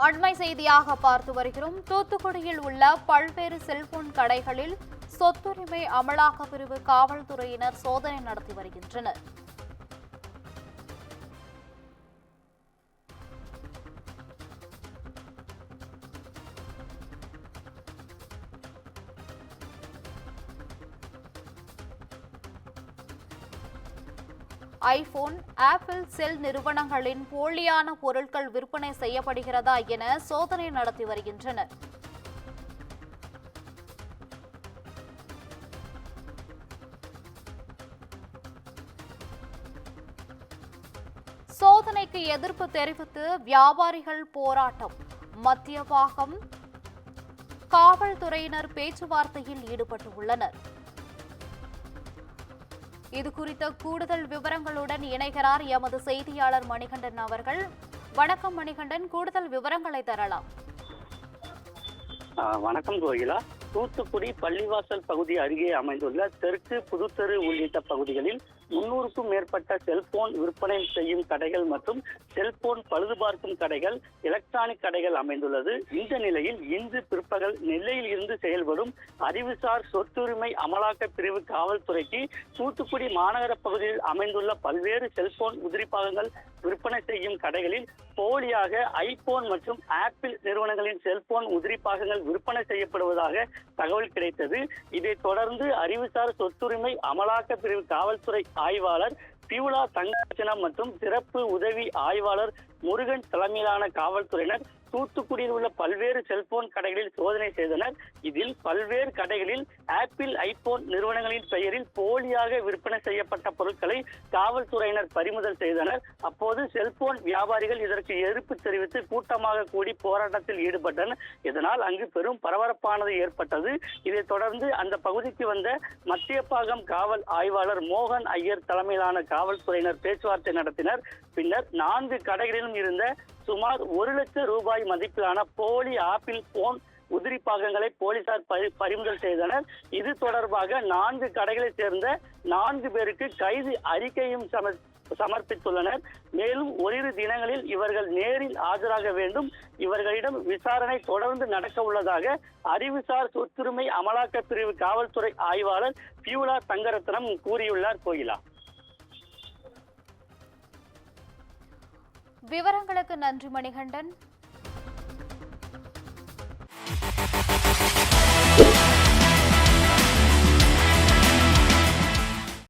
அண்மை செய்தியாக பார்த்து வருகிறோம். தூத்துக்குடியில் உள்ள பல்வேறு செல்போன் கடைகளில் சொத்துரிமை அமலாக்க பிரிவு காவல்துறையினர் சோதனை நடத்தி வருகின்றனர். ஐபோன், ஆப்பிள் செல் நிறுவனங்களின் போலியான பொருட்கள் விற்பனை செய்யப்படுகிறதா என சோதனை நடத்தி வருகின்றனர். சோதனைக்கு எதிர்ப்பு தெரிவித்து வியாபாரிகள் போராட்டம். மத்தியபாகம் காவல்துறையினர் பேச்சுவார்த்தையில் ஈடுபட்டுள்ளனர். இது குறித்த கூடுதல் விவரங்களுடன் இணைகிறார் எமது செய்தியாளர் மணிகண்டன் அவர்கள். வணக்கம் மணிகண்டன், கூடுதல் விவரங்களை தரலாம். வணக்கம் கோகிலா. தூத்துக்குடி பள்ளிவாசல் பகுதி அருகே அமைந்துள்ள தெற்கு புதுத்தெரு உள்ளிட்ட பகுதிகளில் 300க்கும் மேற்பட்ட செல்போன் விற்பனை செய்யும் கடைகள் மற்றும் செல்போன் பழுதுபார்க்கும் கடைகள், எலக்ட்ரானிக் கடைகள் அமைந்துள்ளது. இந்த நிலையில் இன்று பிற்பகல் நெல்லையில் இருந்து செயல்படும் அறிவுசார் சொத்துரிமை அமலாக்க பிரிவு காவல்துறைக்கு தூத்துக்குடி மாநகர பகுதியில் அமைந்துள்ள பல்வேறு செல்போன் உதிரிப்பாகங்கள் விற்பனை செய்யும் கடைகளில் போலியாக ஐபோன் மற்றும் ஆப்பிள் நிறுவனங்களின் செல்போன் உதிரிப்பாகங்கள் விற்பனை செய்யப்படுவதாக தகவல் கிடைத்தது. இதைத் தொடர்ந்து அறிவுசார் சொத்துரிமை அமலாக்க பிரிவு காவல்துறை ஆய்வாளர் பியூலா தங்கரத்னம் மற்றும் சிறப்பு உதவி ஆய்வாளர் முருகன் தலைமையிலான காவல்துறையினர் தூத்துக்குடியில் உள்ள பல்வேறு செல்போன் கடைகளில் சோதனை செய்தனர். இதில் பல்வேறு கடைகளில் ஆப்பிள், ஐபோன் நிறுவனங்களின் பெயரில் போலியாக விற்பனை செய்யப்பட்ட பொருட்களை காவல்துறையினர் பறிமுதல் செய்தனர். அப்போது செல்போன் வியாபாரிகள் இதற்கு எதிர்ப்பு தெரிவித்து கூட்டமாக கூடி போராட்டத்தில் ஈடுபட்டனர். இதனால் அங்கு பெரும் பரபரப்பானது ஏற்பட்டது. இதைத் தொடர்ந்து அந்த பகுதிக்கு வந்த மத்தியப்பாகம் காவல் ஆய்வாளர் மோகன் ஐயர் தலைமையிலான காவல்துறையினர் பேச்சுவார்த்தை நடத்தினர். பின்னர் 4 கடைகளிலும் இருந்த சுமார் 1 லட்சம் ரூபாய் மதிப்பிலான போலி ஆப்பிள் போன் உதிரி பாகங்களை போலீசார் பறிமுதல் செய்தனர். இது தொடர்பாக 4 கடைகளை சேர்ந்த 4 பேருக்கு கைது அறிக்கையும் சமர்ப்பித்துள்ளனர். மேலும் ஓரிரு தினங்களில் இவர்கள் நேரில் ஆஜராக வேண்டும். இவர்களிடம் விசாரணை தொடர்ந்து நடக்க உள்ளதாக அறிவுசார் சொத்துரிமை அமலாக்க பிரிவு காவல்துறை ஆய்வாளர் பியூலா தங்கரத்னம் கூறியுள்ளார். கோயிலா, விவரங்களுக்கு நன்றி மணிகண்டன்.